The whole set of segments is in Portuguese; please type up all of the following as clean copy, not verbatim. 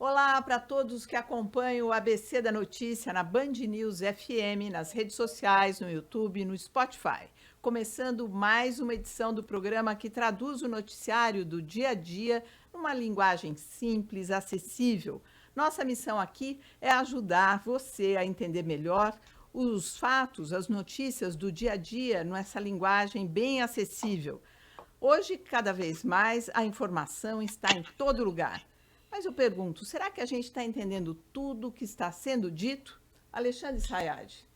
Olá para todos que acompanham o ABC da Notícia na Band News FM, nas redes sociais, no YouTube e no Spotify. Começando mais uma edição do programa que traduz o noticiário do dia a dia numa linguagem simples, acessível. Nossa missão aqui é ajudar você a entender melhor os fatos, as notícias do dia a dia nessa linguagem bem acessível. Hoje, cada vez mais, a informação está em todo lugar. Mas eu pergunto, será que a gente está entendendo tudo o que está sendo dito? Alexandre Sayad,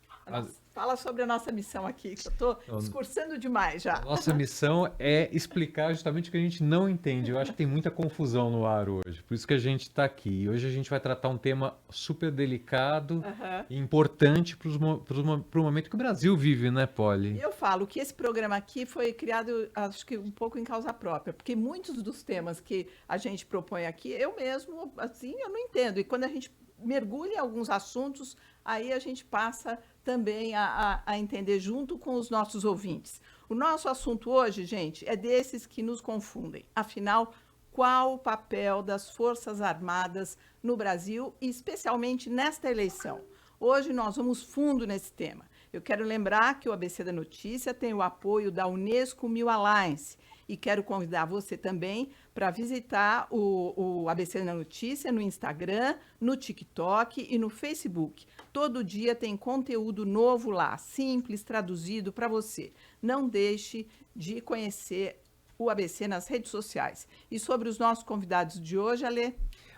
fala sobre a nossa missão aqui, que eu estou discursando demais já. A nossa missão é explicar justamente o que a gente não entende. Eu acho que tem muita confusão no ar hoje, por isso que a gente está aqui. Hoje a gente vai tratar um tema super delicado e importante para o momento que o Brasil vive, né, Polly? Eu falo que esse programa aqui foi criado, acho que um pouco em causa própria, porque muitos dos temas que a gente propõe aqui, eu mesmo, assim, eu não entendo. E quando a gente mergulha em alguns assuntos, aí a gente passa também a entender junto com os nossos ouvintes. O nosso assunto hoje, gente, é desses que nos confundem. Afinal, qual o papel das Forças Armadas no Brasil, e especialmente nesta eleição? Hoje nós vamos fundo nesse tema. Eu quero lembrar que o ABC da Notícia tem o apoio da Unesco Mil Alliance e quero convidar você também para visitar o ABC da Notícia no Instagram, no TikTok e no Facebook. Todo dia tem conteúdo novo lá, simples, traduzido para você. Não deixe de conhecer o ABC nas redes sociais. E sobre os nossos convidados de hoje, Alê?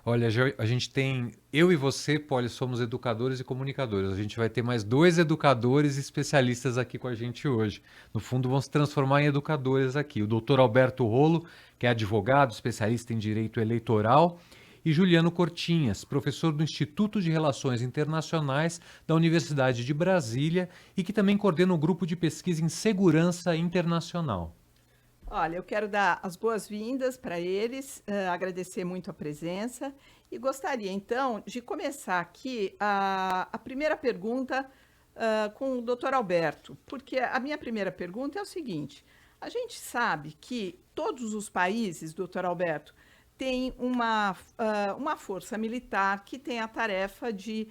Olha, a gente tem, eu e você, Polly, somos educadores e comunicadores. A gente vai ter mais 2 educadores especialistas aqui com a gente hoje. No fundo, vão se transformar em educadores aqui. O doutor Alberto Rolo, que é advogado, especialista em direito eleitoral, e Juliano Cortinhas, professor do Instituto de Relações Internacionais da Universidade de Brasília e que também coordena o grupo de pesquisa em segurança internacional. Olha, eu quero dar as boas-vindas para eles, agradecer muito a presença e gostaria, então, de começar aqui a primeira pergunta com o doutor Alberto, porque a minha primeira pergunta é o seguinte: a gente sabe que todos os países, doutor Alberto, têm uma força militar que tem a tarefa de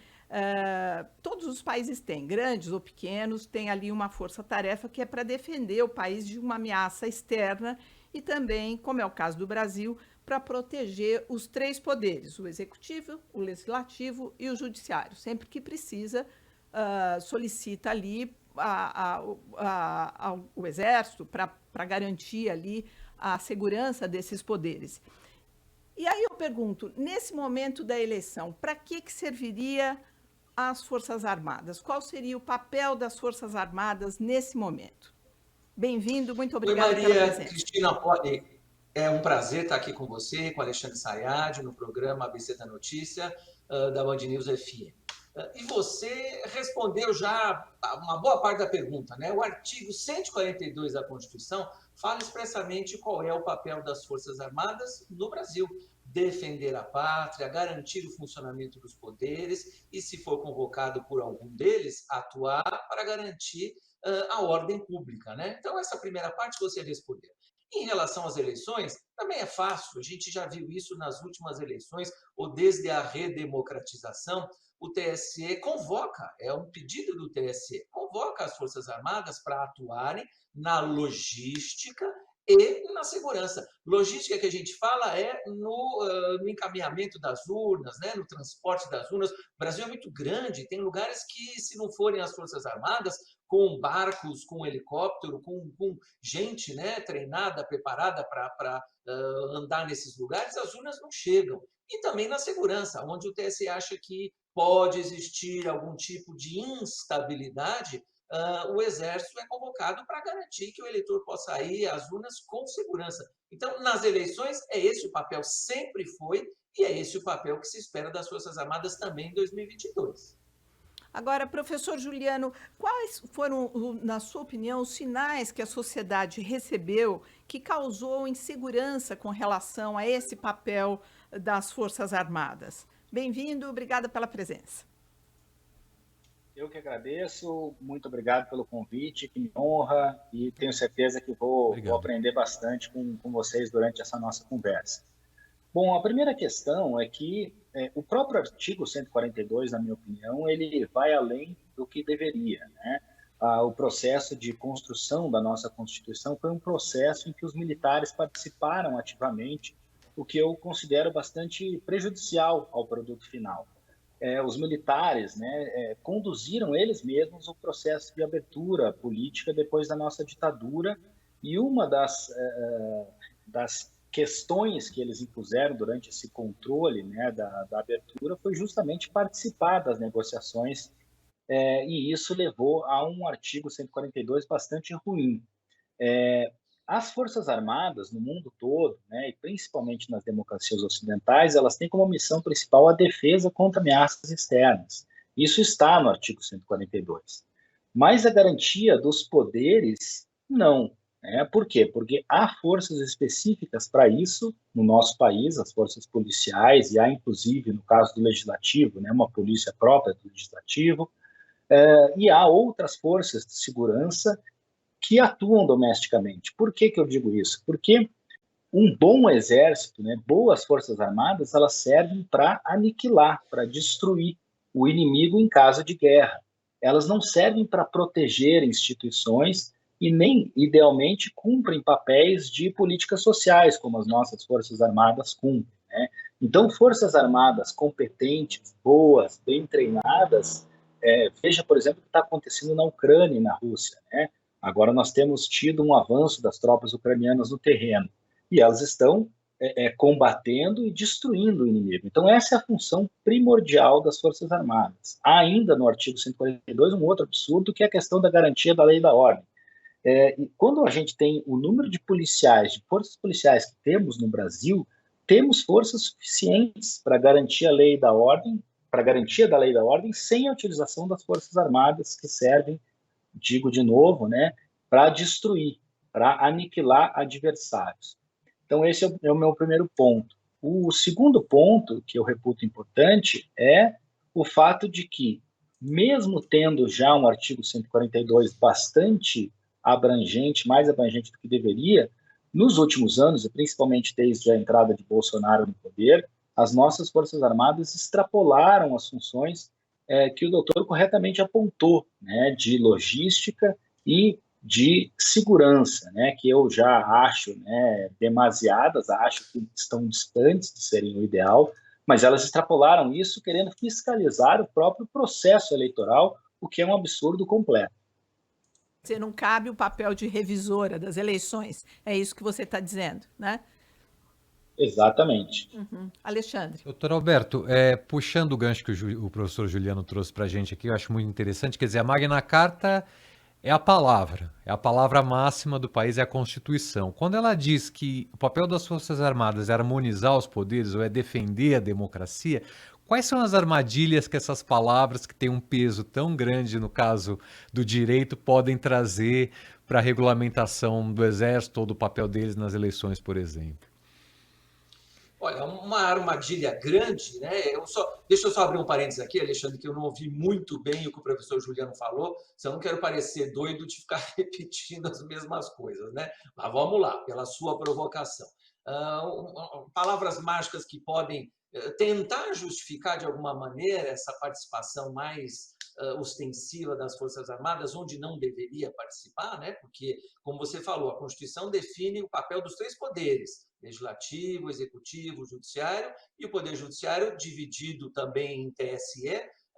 todos os países têm, grandes ou pequenos, têm ali uma força-tarefa que é para defender o país de uma ameaça externa e também, como é o caso do Brasil, para proteger os 3 poderes, o executivo, o legislativo e o judiciário. Sempre que precisa, solicita ali o exército para garantir ali a segurança desses poderes. E aí eu pergunto, nesse momento da eleição, para que serviria as Forças Armadas? Qual seria o papel das Forças Armadas nesse momento? Bem-vindo, muito Oi, obrigada pela Maria presença. Cristina Poli. É um prazer estar aqui com você, com Alexandre Sayad, no programa ABC da Notícia, da Band News FM. E você respondeu já uma boa parte da pergunta, né? O artigo 142 da Constituição fala expressamente qual é o papel das Forças Armadas no Brasil: defender a pátria, garantir o funcionamento dos poderes e, se for convocado por algum deles, atuar para garantir a ordem pública, né? Então, essa primeira parte você respondeu. Em relação às eleições, também é fácil, a gente já viu isso nas últimas eleições, ou desde a redemocratização, o TSE convoca, é um pedido do TSE, convoca as Forças Armadas para atuarem na logística e na segurança. Logística que a gente fala é no encaminhamento das urnas, né, no transporte das urnas. O Brasil é muito grande, tem lugares que, se não forem as Forças Armadas, com barcos, com helicóptero, com gente, né, treinada, preparada para andar nesses lugares, as urnas não chegam. E também na segurança, onde o TSE acha que pode existir algum tipo de instabilidade, o Exército é convocado para garantir que o eleitor possa ir às urnas com segurança. Então, nas eleições, é esse o papel, sempre foi, e é esse o papel que se espera das Forças Armadas também em 2022. Agora, professor Juliano, quais foram, na sua opinião, os sinais que a sociedade recebeu que causou insegurança com relação a esse papel das Forças Armadas? Bem-vindo, obrigada pela presença. Eu que agradeço, muito obrigado pelo convite, que me honra, e tenho certeza que vou aprender bastante com vocês durante essa nossa conversa. Bom, a primeira questão é que o próprio artigo 142, na minha opinião, ele vai além do que deveria, né? O processo de construção da nossa Constituição foi um processo em que os militares participaram ativamente, o que eu considero bastante prejudicial ao produto final. Os militares, né, conduziram eles mesmos o processo de abertura política depois da nossa ditadura, e uma das questões que eles impuseram durante esse controle, né, da abertura foi justamente participar das negociações, e isso levou a um artigo 142 bastante ruim. As Forças Armadas no mundo todo, né, e principalmente nas democracias ocidentais, elas têm como missão principal a defesa contra ameaças externas. Isso está no artigo 142. Mas a garantia dos poderes, não. Né? Por quê? Porque há forças específicas para isso no nosso país, as forças policiais, e há inclusive, no caso do Legislativo, né, uma polícia própria do Legislativo, e há outras forças de segurança que atuam domesticamente. Por que eu digo isso? Porque um bom exército, né, boas forças armadas, elas servem para aniquilar, para destruir o inimigo em caso de guerra. Elas não servem para proteger instituições e nem, idealmente, cumprem papéis de políticas sociais, como as nossas forças armadas cumprem. Né? Então, forças armadas competentes, boas, bem treinadas, veja, por exemplo, o que está acontecendo na Ucrânia e na Rússia. Né? Agora nós temos tido um avanço das tropas ucranianas no terreno, e elas estão combatendo e destruindo o inimigo. Então, essa é a função primordial das Forças Armadas. Há ainda no artigo 142 um outro absurdo, que é a questão da garantia da lei e da ordem. E quando a gente tem o número de policiais, de forças policiais que temos no Brasil, temos forças suficientes para garantir a lei e da ordem, para garantia da lei e da ordem, sem a utilização das Forças Armadas, que servem, digo de novo, né, para destruir, para aniquilar adversários. Então, esse é o meu primeiro ponto. O segundo ponto, que eu reputo importante, é o fato de que, mesmo tendo já um artigo 142 bastante abrangente, mais abrangente do que deveria, nos últimos anos, e principalmente desde a entrada de Bolsonaro no poder, as nossas Forças Armadas extrapolaram as funções que o doutor corretamente apontou, né, de logística e de segurança, né, que eu já acho, né, demasiadas, acho que estão distantes de serem o ideal, mas elas extrapolaram isso querendo fiscalizar o próprio processo eleitoral, o que é um absurdo completo. Você não cabe o papel de revisora das eleições, é isso que você está dizendo, né? Exatamente. Alexandre. Doutor Alberto, puxando o gancho que o professor Juliano trouxe para a gente aqui, eu acho muito interessante. Quer dizer, a Magna Carta é a palavra máxima do país, é a Constituição. Quando ela diz que o papel das Forças Armadas é harmonizar os poderes ou é defender a democracia, quais são as armadilhas que essas palavras, que têm um peso tão grande no caso do direito, podem trazer para a regulamentação do Exército ou do papel deles nas eleições, por exemplo? Olha, uma armadilha grande, né? Deixa eu só abrir um parênteses aqui, Alexandre, que eu não ouvi muito bem o que o professor Juliano falou, se eu não quero parecer doido de ficar repetindo as mesmas coisas, né? Mas vamos lá, pela sua provocação. Palavras mágicas que podem tentar justificar de alguma maneira essa participação mais ostensiva das Forças Armadas, onde não deveria participar, né? Porque, como você falou, a Constituição define o papel dos três poderes: legislativo, executivo, judiciário, e o poder judiciário dividido também em TSE,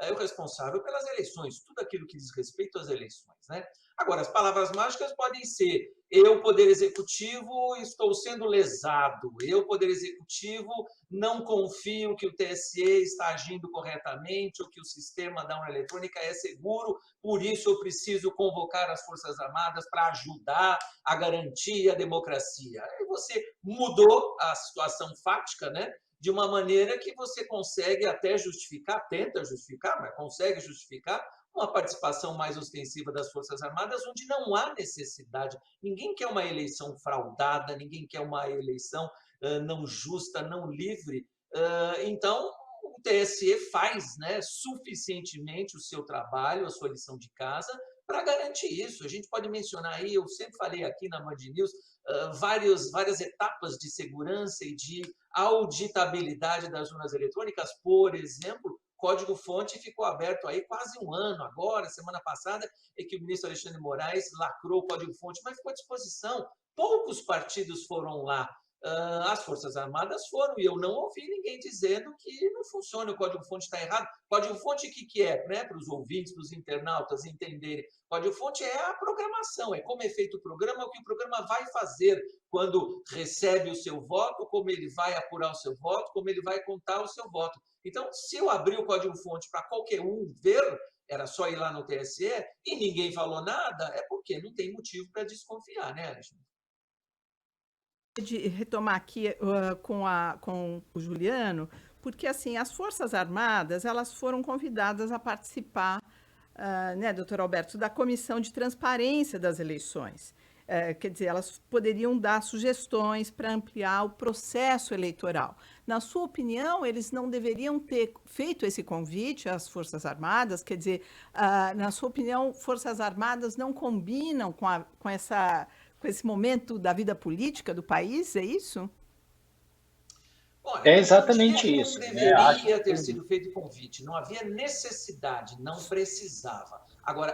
é o responsável pelas eleições, tudo aquilo que diz respeito às eleições, né? Agora, as palavras mágicas podem ser: eu, Poder Executivo, estou sendo lesado, eu, Poder Executivo, não confio que o TSE está agindo corretamente ou que o sistema da urna eletrônica é seguro, por isso eu preciso convocar as Forças Armadas para ajudar a garantir a democracia. Aí você mudou a situação fática, né? De uma maneira que você consegue até justificar, tenta justificar, mas consegue justificar uma participação mais ostensiva das Forças Armadas, onde não há necessidade. Ninguém quer uma eleição fraudada, ninguém quer uma eleição não justa, não livre. Então, o TSE faz, né, suficientemente o seu trabalho, a sua lição de casa, para garantir isso. A gente pode mencionar aí, eu sempre falei aqui na Band News, várias etapas de segurança e de auditabilidade das urnas eletrônicas. Por exemplo, código-fonte ficou aberto aí quase um ano agora, semana passada, é que o ministro Alexandre Moraes lacrou o código-fonte, mas ficou à disposição. Poucos partidos foram lá. As Forças Armadas foram, e eu não ouvi ninguém dizendo que não funciona, o código-fonte está errado. Código-fonte, o que é? Né? Para os ouvintes, para os internautas entenderem. Código-fonte é a programação, é como é feito o programa, o que o programa vai fazer quando recebe o seu voto, como ele vai apurar o seu voto, como ele vai contar o seu voto. Então, se eu abrir o código-fonte para qualquer um ver, era só ir lá no TSE, e ninguém falou nada, é porque não tem motivo para desconfiar, né, Alexandre? De retomar aqui com o Juliano, porque assim as Forças Armadas elas foram convidadas a participar, né, doutor Alberto, da Comissão de Transparência das Eleições. Quer dizer, elas poderiam dar sugestões para ampliar o processo eleitoral. Na sua opinião, eles não deveriam ter feito esse convite às Forças Armadas? Quer dizer, na sua opinião, Forças Armadas não combinam com esse momento da vida política do país, é isso? Bom, É exatamente não isso. deveria ter sido feito convite, não havia necessidade, não precisava. Agora,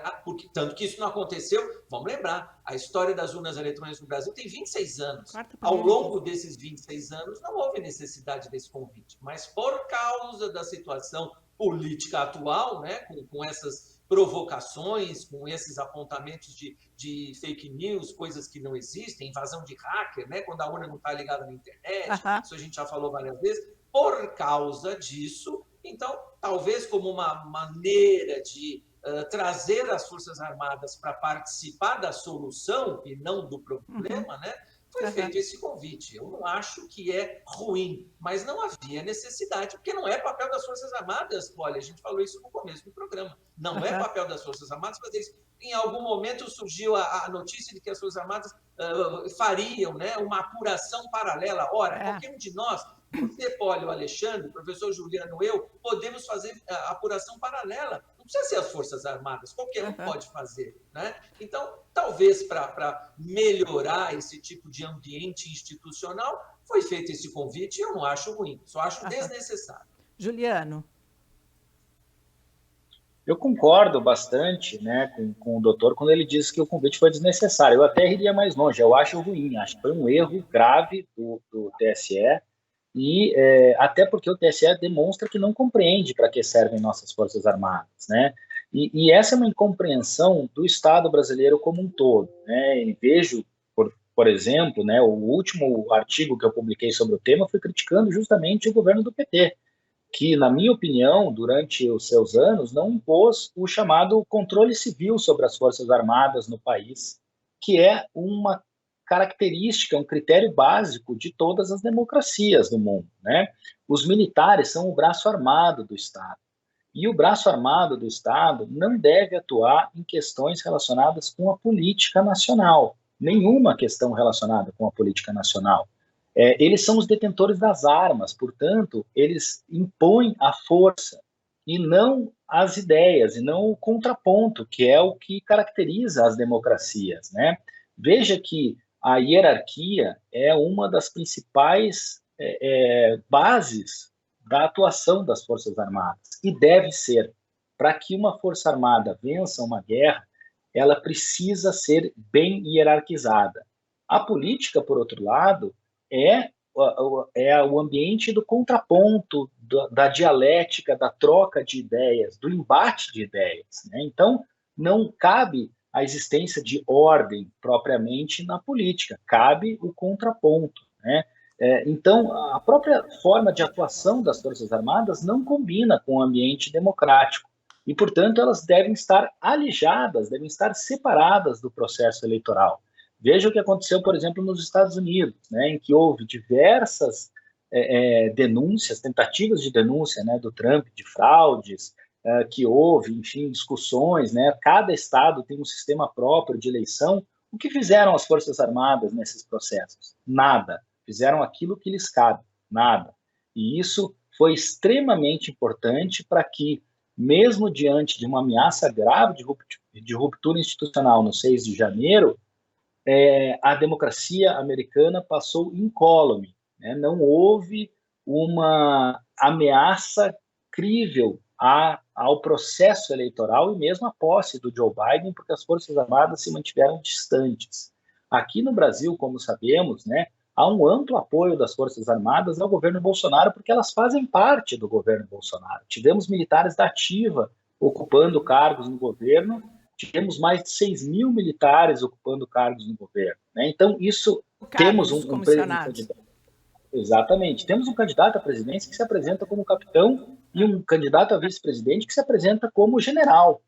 tanto que isso não aconteceu, vamos lembrar, a história das urnas eletrônicas no Brasil tem 26 anos. Ao longo desses 26 anos, não houve necessidade desse convite, mas por causa da situação política atual, né, com essas provocações, com esses apontamentos de fake news, coisas que não existem, invasão de hacker, né, quando a urna não está ligada na internet, isso a gente já falou várias vezes, por causa disso, então, talvez como uma maneira de trazer as Forças Armadas para participar da solução e não do problema, né, foi feito esse convite. Eu não acho que é ruim, mas não havia necessidade, porque não é papel das Forças Armadas, olha, a gente falou isso no começo do programa, não é papel das Forças Armadas fazer isso. Em algum momento surgiu a notícia de que as Forças Armadas fariam, né, uma apuração paralela. Ora, qualquer um de nós, você, Poli, o Alexandre, o professor Juliano, eu, podemos fazer a apuração paralela. Não precisa ser as Forças Armadas, qualquer um pode fazer, né? Então, talvez para melhorar esse tipo de ambiente institucional, foi feito esse convite e eu não acho ruim, só acho desnecessário. Juliano. Eu concordo bastante, né, com o doutor quando ele diz que o convite foi desnecessário. Eu até iria mais longe, eu acho ruim, acho que foi um erro grave do TSE, e até porque o TSE demonstra que não compreende para que servem nossas Forças Armadas, né? E essa é uma incompreensão do Estado brasileiro como um todo, né? E vejo, por exemplo, né, o último artigo que eu publiquei sobre o tema foi criticando justamente o governo do PT, que, na minha opinião, durante os seus anos, não impôs o chamado controle civil sobre as Forças Armadas no país, que é uma característica, um critério básico de todas as democracias do mundo, né? Os militares são o braço armado do Estado. E o braço armado do Estado não deve atuar em questões relacionadas com a política nacional. Nenhuma questão relacionada com a política nacional. Eles são os detentores das armas, portanto, eles impõem a força e não as ideias, e não o contraponto, que é o que caracteriza as democracias, né? Veja que a hierarquia é uma das principais bases da atuação das Forças Armadas, e deve ser. Para que uma Força Armada vença uma guerra, ela precisa ser bem hierarquizada. A política, por outro lado, é o ambiente do contraponto, da dialética, da troca de ideias, do embate de ideias, né? Então, não cabe a existência de ordem propriamente na política, cabe o contraponto, né? Então, a própria forma de atuação das Forças Armadas não combina com o ambiente democrático e, portanto, elas devem estar alijadas, devem estar separadas do processo eleitoral. Veja o que aconteceu, por exemplo, nos Estados Unidos, né, em que houve diversas denúncias, tentativas de denúncia, né, do Trump de fraudes, que houve, enfim, discussões, né, cada estado tem um sistema próprio de eleição. O que fizeram as Forças Armadas nesses processos? Nada. Fizeram aquilo que lhes cabe, nada. E isso foi extremamente importante para que mesmo diante de uma ameaça grave de ruptura institucional no 6 de janeiro, a democracia americana passou incólume, né? Não houve uma ameaça crível ao processo eleitoral e mesmo à posse do Joe Biden, porque as Forças Armadas se mantiveram distantes. Aqui no Brasil, como sabemos, né, há um amplo apoio das Forças Armadas ao governo Bolsonaro, porque elas fazem parte do governo Bolsonaro. Tivemos militares da ativa ocupando cargos no governo, tivemos mais de 6 mil militares ocupando cargos no governo, né? Então, isso, temos um comissionados. Exatamente. Temos um candidato à presidência que se apresenta como capitão e um candidato a vice-presidente que se apresenta como general,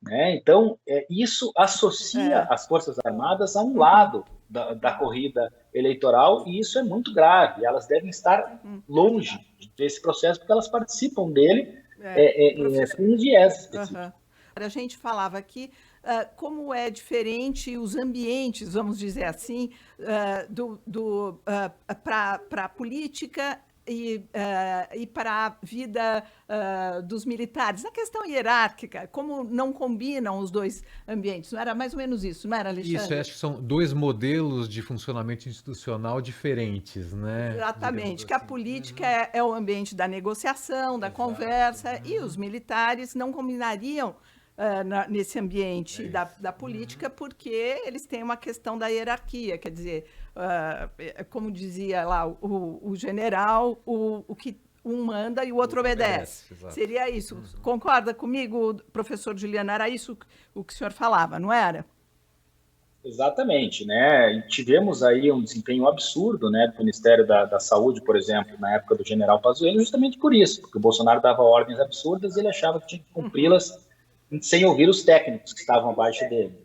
né? Então, isso associa as Forças Armadas a um lado da corrida eleitoral, e isso é muito grave. Elas devem estar longe desse processo, porque elas participam dele com um viés específico. A gente falava aqui como é diferente os ambientes, vamos dizer assim, para a política e para a vida dos militares. Na questão hierárquica, como não combinam os dois ambientes? Não era mais ou menos isso, não era, Alexandre? Isso, eu acho que são dois modelos de funcionamento institucional diferentes, né? Exatamente, que a política é o ambiente da negociação, da conversa, e os militares não combinariam nesse ambiente da política, porque eles têm uma questão da hierarquia, quer dizer, como dizia lá o general, o que um manda e o outro obedece. Seria isso. Concorda comigo, professor Juliano? Era isso o que o senhor falava, não era? Exatamente, né? E tivemos aí um desempenho absurdo, né, do Ministério da Saúde, por exemplo, na época do general Pazuello, justamente por isso, porque o Bolsonaro dava ordens absurdas e ele achava que tinha que cumpri-las sem ouvir os técnicos que estavam abaixo dele.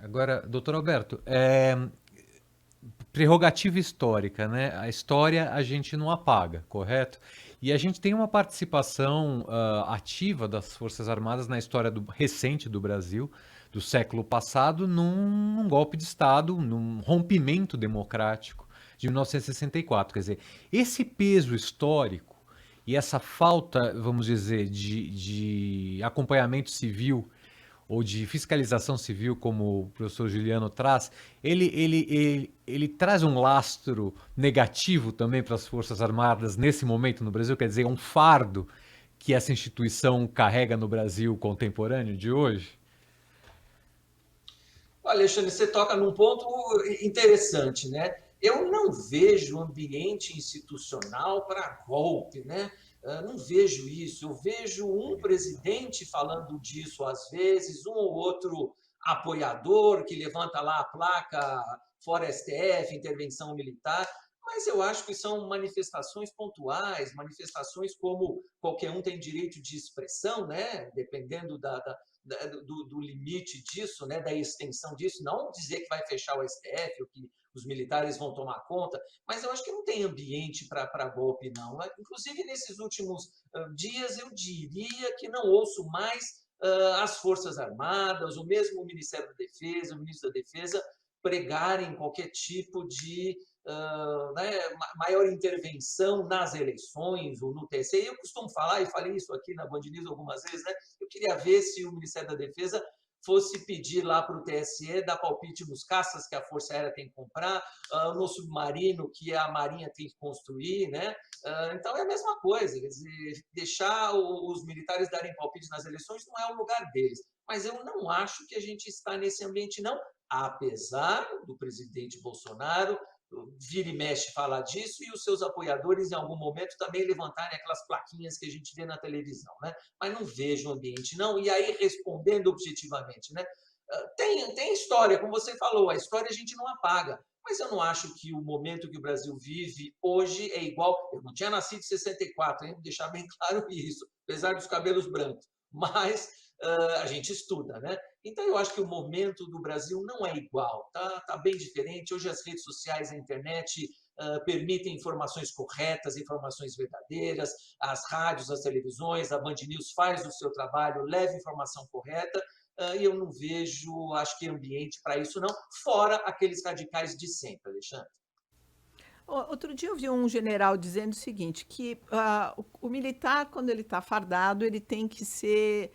Agora, doutor Alberto, prerrogativa histórica, né? A história a gente não apaga, correto? E a gente tem uma participação ativa das Forças Armadas na história recente do Brasil, do século passado, num golpe de Estado, num rompimento democrático de 1964. Quer dizer, esse peso histórico e essa falta, vamos dizer, de acompanhamento civil ou de fiscalização civil, como o professor Juliano traz, ele traz um lastro negativo também para as Forças Armadas nesse momento no Brasil? Quer dizer, um fardo que essa instituição carrega no Brasil contemporâneo de hoje? Alexandre, você toca num ponto interessante, né? Eu não vejo ambiente institucional para golpe, né? Não vejo isso. Eu vejo um presidente falando disso às vezes, um ou outro apoiador que levanta lá a placa fora STF, intervenção militar, mas eu acho que são manifestações pontuais, manifestações como qualquer um tem direito de expressão, né? Dependendo do limite disso, né, da extensão disso, não dizer que vai fechar o STF ou que os militares vão tomar conta, mas eu acho que não tem ambiente para golpe, não. Inclusive, nesses últimos dias, eu diria que não ouço mais as Forças Armadas, o mesmo Ministério da Defesa, o ministro da Defesa, pregarem qualquer tipo de maior intervenção nas eleições ou no TSE. Eu costumo falar, e falei isso aqui na Band News algumas vezes, né? Eu queria ver se o Ministério da Defesa fosse pedir lá para o TSE dar palpite nos caças que a Força Aérea tem que comprar, no submarino que a Marinha tem que construir, né? Então é a mesma coisa, quer dizer, deixar os militares darem palpite nas eleições não é o lugar deles. Mas eu não acho que a gente está nesse ambiente, não, apesar do presidente Bolsonaro vira e mexe falar disso e os seus apoiadores em algum momento também levantarem aquelas plaquinhas que a gente vê na televisão, né? Mas não vejo o ambiente, não. E aí, respondendo objetivamente, né? Tem história, como você falou, a história a gente não apaga, mas eu não acho que o momento que o Brasil vive hoje é igual. Eu não tinha nascido em 64, hein? Vou deixar bem claro isso, apesar dos cabelos brancos, mas a gente estuda, né? Então, eu acho que o momento do Brasil não é igual, tá bem diferente. Hoje as redes sociais, a internet permitem informações corretas, informações verdadeiras, as rádios, as televisões, a Band News faz o seu trabalho, leva informação correta, e eu não vejo, acho que ambiente para isso não, fora aqueles radicais de sempre, Alexandre. Outro dia eu vi um general dizendo o seguinte, que o militar, quando ele está fardado, ele tem que ser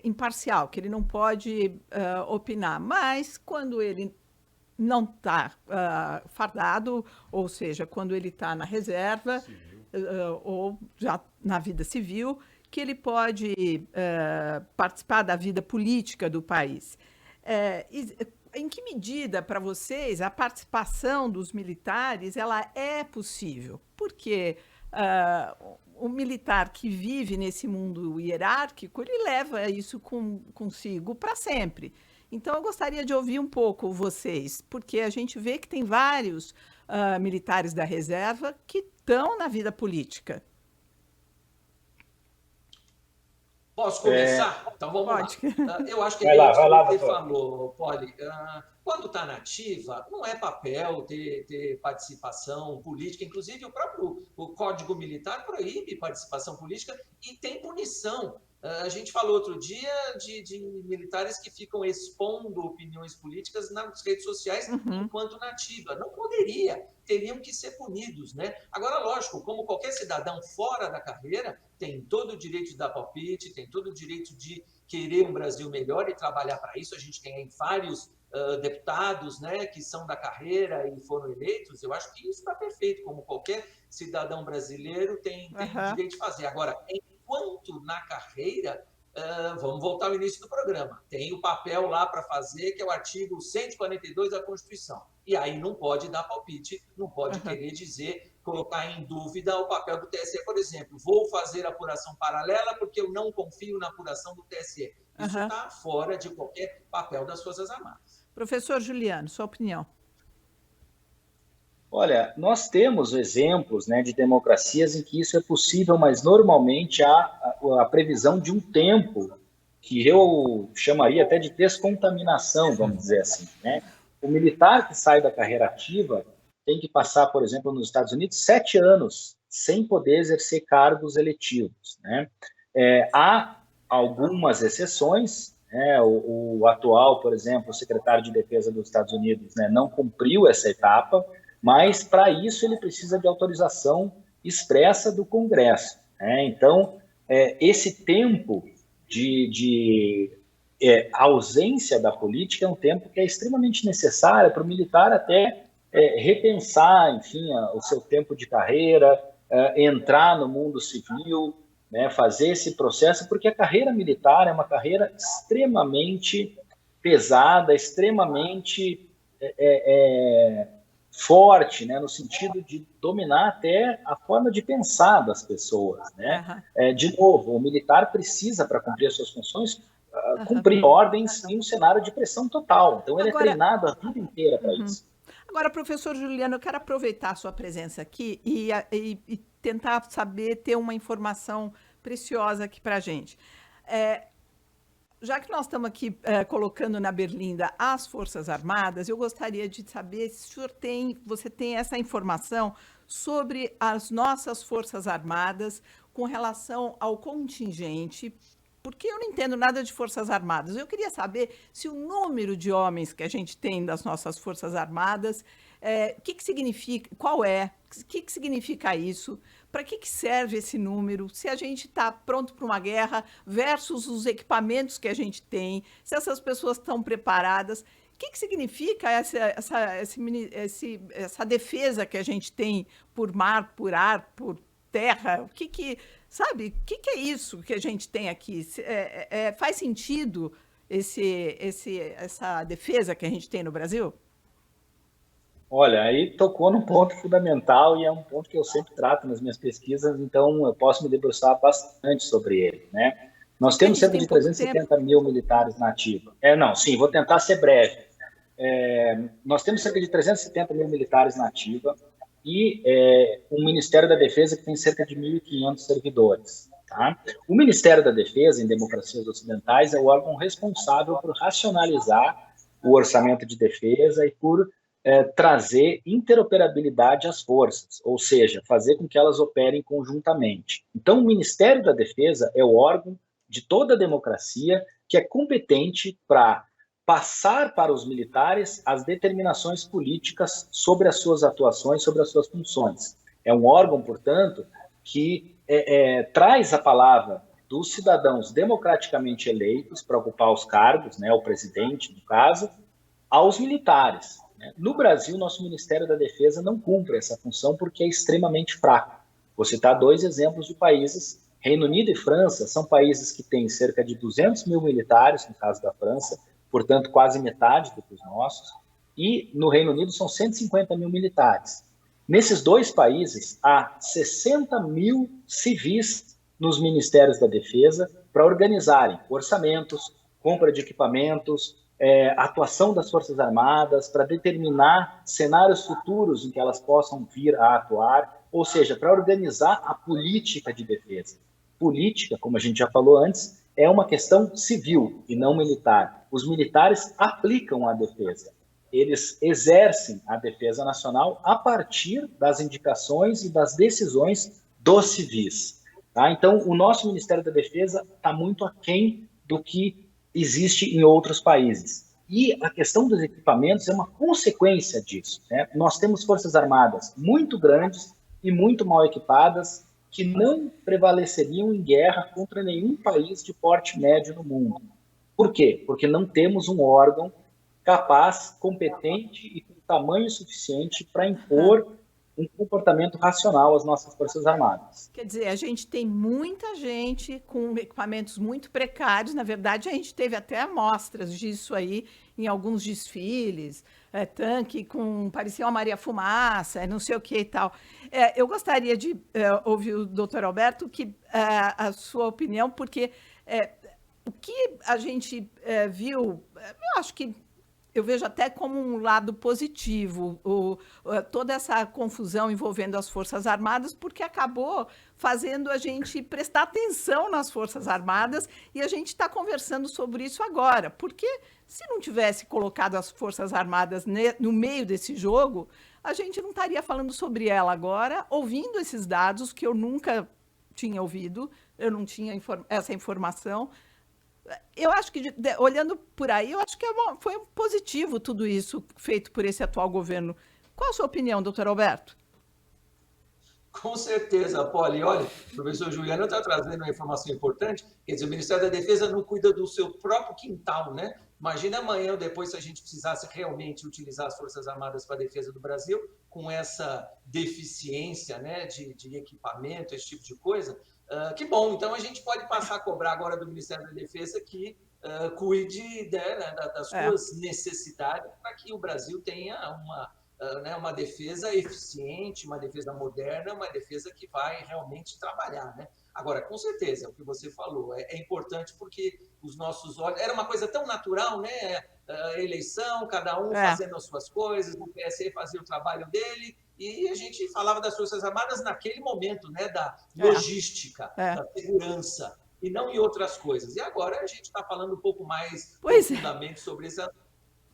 imparcial, que ele não pode opinar. Mas quando ele não está fardado, ou seja, quando ele está na reserva, ou já na vida civil, que ele pode participar da vida política do país. Em que medida, para vocês, a participação dos militares ela é possível? Porque o militar que vive nesse mundo hierárquico, ele leva isso consigo para sempre. Então, eu gostaria de ouvir um pouco vocês, porque a gente vê que tem vários militares da reserva que estão na vida política. Posso começar? Então vamos Pode. lá. Eu acho que Vai lá, você doutor. falou, Poli, quando está na ativa, não é papel ter participação política, inclusive o próprio Código Militar proíbe participação política e tem punição. A gente falou outro dia de militares que ficam expondo opiniões políticas nas redes sociais enquanto na ativa. Não poderia, teriam que ser punidos, né? Agora, lógico, como qualquer cidadão fora da carreira, tem todo o direito de dar palpite, tem todo o direito de querer um Brasil melhor e trabalhar para isso. A gente tem aí vários deputados, né, que são da carreira e foram eleitos. Eu acho que isso está perfeito, como qualquer cidadão brasileiro tem direito de fazer. Agora, enquanto na carreira, vamos voltar ao início do programa, tem o papel lá para fazer, que é o artigo 142 da Constituição. E aí não pode dar palpite, não pode querer dizer, colocar em dúvida o papel do TSE, por exemplo. Vou fazer apuração paralela porque eu não confio na apuração do TSE. Isso está fora de qualquer papel das Forças Armadas. Professor Juliano, sua opinião. Olha, nós temos exemplos, né, de democracias em que isso é possível, mas normalmente há a previsão de um tempo que eu chamaria até de descontaminação, vamos dizer assim, né? O militar que sai da carreira ativa tem que passar, por exemplo, nos Estados Unidos, 7 anos sem poder exercer cargos eletivos, né? Há algumas exceções, né? O atual, por exemplo, o secretário de Defesa dos Estados Unidos, né, não cumpriu essa etapa, mas para isso ele precisa de autorização expressa do Congresso, né? Então, esse tempo de ausência da política é um tempo que é extremamente necessário para o militar até repensar, enfim, o seu tempo de carreira, entrar no mundo civil, né, fazer esse processo, porque a carreira militar é uma carreira extremamente pesada, extremamente forte, né, no sentido de dominar até a forma de pensar das pessoas, né? De novo, o militar precisa, para cumprir as suas funções, cumprir ordens em um cenário de pressão total. Então, ele é treinado a vida inteira para isso. Agora, professor Juliano, eu quero aproveitar a sua presença aqui e tentar saber, ter uma informação preciosa aqui para a gente. Já que nós estamos aqui colocando na berlinda as Forças Armadas, eu gostaria de saber se o senhor você tem essa informação sobre as nossas Forças Armadas com relação ao contingente, porque eu não entendo nada de Forças Armadas. Eu queria saber se o número de homens que a gente tem das nossas Forças Armadas, o que significa, o que significa isso, para que serve esse número, se a gente está pronto para uma guerra versus os equipamentos que a gente tem, se essas pessoas estão preparadas. O que significa essa defesa que a gente tem por mar, por ar, por terra? Sabe, o que é isso que a gente tem aqui? Faz sentido essa defesa que a gente tem no Brasil? Olha, aí tocou num ponto fundamental e é um ponto que eu sempre trato nas minhas pesquisas, então eu posso me debruçar bastante sobre ele, né? Nós temos cerca de 370 mil militares na ativa. Vou tentar ser breve. Nós temos cerca de 370 mil militares na ativa e um Ministério da Defesa que tem cerca de 1.500 servidores. Tá? O Ministério da Defesa, em democracias ocidentais, é o órgão responsável por racionalizar o orçamento de defesa e por trazer interoperabilidade às forças, ou seja, fazer com que elas operem conjuntamente. Então, o Ministério da Defesa é o órgão de toda a democracia que é competente para passar para os militares as determinações políticas sobre as suas atuações, sobre as suas funções. É um órgão, portanto, que traz a palavra dos cidadãos democraticamente eleitos para ocupar os cargos, né, o presidente, no caso, aos militares. No Brasil, nosso Ministério da Defesa não cumpre essa função porque é extremamente fraco. Vou citar 2 exemplos de países. Reino Unido e França são países que têm cerca de 200 mil militares, no caso da França, portanto, quase metade do que os nossos. E no Reino Unido são 150 mil militares. Nesses 2 países, há 60 mil civis nos Ministérios da Defesa para organizarem orçamentos, compra de equipamentos, atuação das Forças Armadas, para determinar cenários futuros em que elas possam vir a atuar, ou seja, para organizar a política de defesa. Política, como a gente já falou antes, é uma questão civil e não militar. Os militares aplicam a defesa. Eles exercem a defesa nacional a partir das indicações e das decisões dos civis. Tá? Então, o nosso Ministério da Defesa está muito aquém do que existe em outros países. E a questão dos equipamentos é uma consequência disso. Né? Nós temos forças armadas muito grandes e muito mal equipadas que não prevaleceriam em guerra contra nenhum país de porte médio no mundo. Por quê? Porque não temos um órgão capaz, competente e com tamanho suficiente para impor um comportamento racional às nossas Forças Armadas. Quer dizer, a gente tem muita gente com equipamentos muito precários. Na verdade, a gente teve até amostras disso aí em alguns desfiles, tanque com, parecia uma Maria Fumaça, não sei o que e tal. Eu gostaria de ouvir o doutor Alberto, a sua opinião, porque o que a gente viu, eu acho que eu vejo até como um lado positivo toda essa confusão envolvendo as Forças Armadas, porque acabou fazendo a gente prestar atenção nas Forças Armadas, e a gente está conversando sobre isso agora, porque se não tivesse colocado as Forças Armadas no meio desse jogo, a gente não estaria falando sobre ela agora, ouvindo esses dados que eu nunca tinha ouvido, eu não tinha essa informação. Eu acho que, olhando por aí, eu acho que foi positivo tudo isso feito por esse atual governo. Qual a sua opinião, doutor Alberto? Com certeza, Poli. Olha, o professor Juliano está trazendo uma informação importante. Quer dizer, o Ministério da Defesa não cuida do seu próprio quintal, né? Imagina amanhã ou depois se a gente precisasse realmente utilizar as Forças Armadas para a defesa do Brasil, com essa deficiência, né, de equipamento, esse tipo de coisa. Que bom, então a gente pode passar a cobrar agora do Ministério da Defesa que cuide das suas necessidades para que o Brasil tenha uma defesa eficiente, uma defesa moderna, uma defesa que vai realmente trabalhar, né? Agora, com certeza, o que você falou é importante porque os nossos olhos... Era uma coisa tão natural, né? Eleição, cada um fazendo as suas coisas, o PSE fazia o trabalho dele, e a gente falava das Forças Armadas naquele momento, né? Da logística, da segurança, e não em outras coisas. E agora a gente está falando um pouco mais profundamente sobre esse assunto.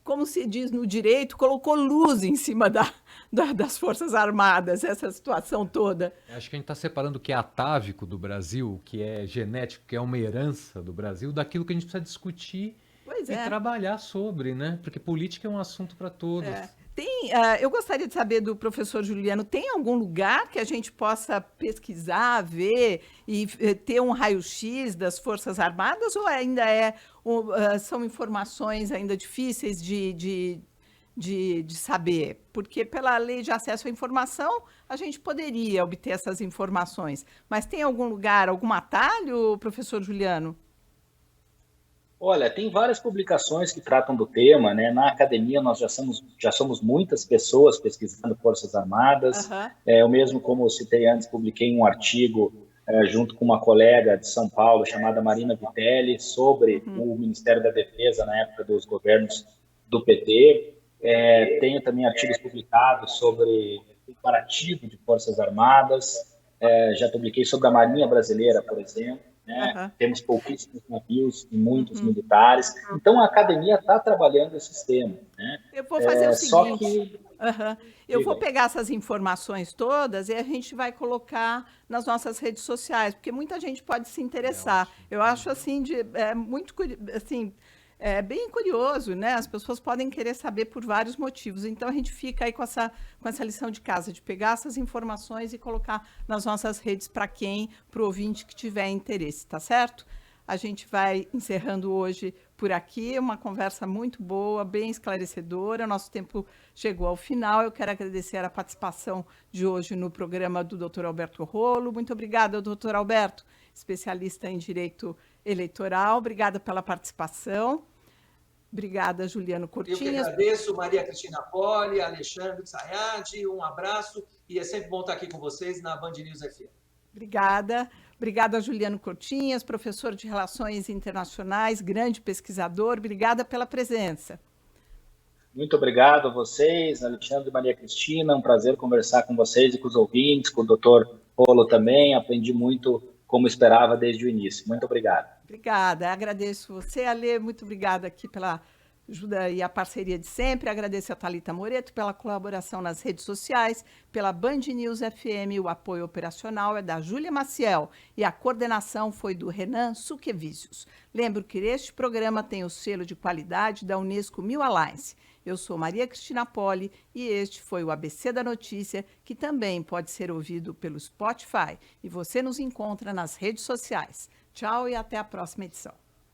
Como se diz no direito, colocou luz em cima das Forças Armadas, essa situação toda. Acho que a gente está separando o que é atávico do Brasil, o que é genético, que é uma herança do Brasil, daquilo que a gente precisa discutir e trabalhar sobre, né? Porque política é um assunto para todos. Eu gostaria de saber do professor Juliano, tem algum lugar que a gente possa pesquisar, ver e ter um raio-x das Forças Armadas, ou ainda são informações ainda difíceis de saber? Porque pela lei de acesso à informação, a gente poderia obter essas informações. Mas tem algum lugar, algum atalho, professor Juliano? Olha, tem várias publicações que tratam do tema, né? Na academia nós já somos muitas pessoas pesquisando Forças Armadas. Eu mesmo, como eu citei antes, publiquei um artigo junto com uma colega de São Paulo chamada Marina Vitelli sobre o Ministério da Defesa na época dos governos do PT. Tenho também artigos publicados sobre comparativo de Forças Armadas. Já publiquei sobre a Marinha Brasileira, por exemplo. Temos pouquíssimos navios e muitos militares. Então, a academia está trabalhando esses temas. Né? Eu vou fazer o seguinte. Eu vou pegar essas informações todas e a gente vai colocar nas nossas redes sociais, porque muita gente pode se interessar. Eu acho assim, muito assim, É bem curioso, né? As pessoas podem querer saber por vários motivos. Então, a gente fica aí com essa lição de casa, de pegar essas informações e colocar nas nossas redes para o ouvinte que tiver interesse, tá certo? A gente vai encerrando hoje por aqui, uma conversa muito boa, bem esclarecedora. Nosso tempo chegou ao final. Eu quero agradecer a participação de hoje no programa do Dr. Alberto Rolo. Muito obrigada, doutor Alberto, especialista em direito eleitoral. Obrigada pela participação. Obrigada, Juliano Eu que Cortinhas. agradeço, Maria Cristina Poli, Alexandre Sayad, um abraço e é sempre bom estar aqui com vocês na Band News FM. Obrigada. Obrigada, Juliano Cortinhas, professor de Relações Internacionais, grande pesquisador. Obrigada pela presença. Muito obrigado a vocês, Alexandre e Maria Cristina. Um prazer conversar com vocês e com os ouvintes, com o doutor Rolo também. Aprendi muito, como esperava, desde o início. Muito obrigado. Obrigada. Agradeço você, Alê. Muito obrigada aqui pela ajuda e a parceria de sempre. Agradeço a Thalita Moreto pela colaboração nas redes sociais, pela Band News FM. O apoio operacional é da Júlia Maciel e a coordenação foi do Renan Suquevicius. Lembro que este programa tem o selo de qualidade da Unesco Mil Alliance. Eu sou Maria Cristina Poli e este foi o ABC da Notícia, que também pode ser ouvido pelo Spotify. E você nos encontra nas redes sociais. Tchau e até a próxima edição.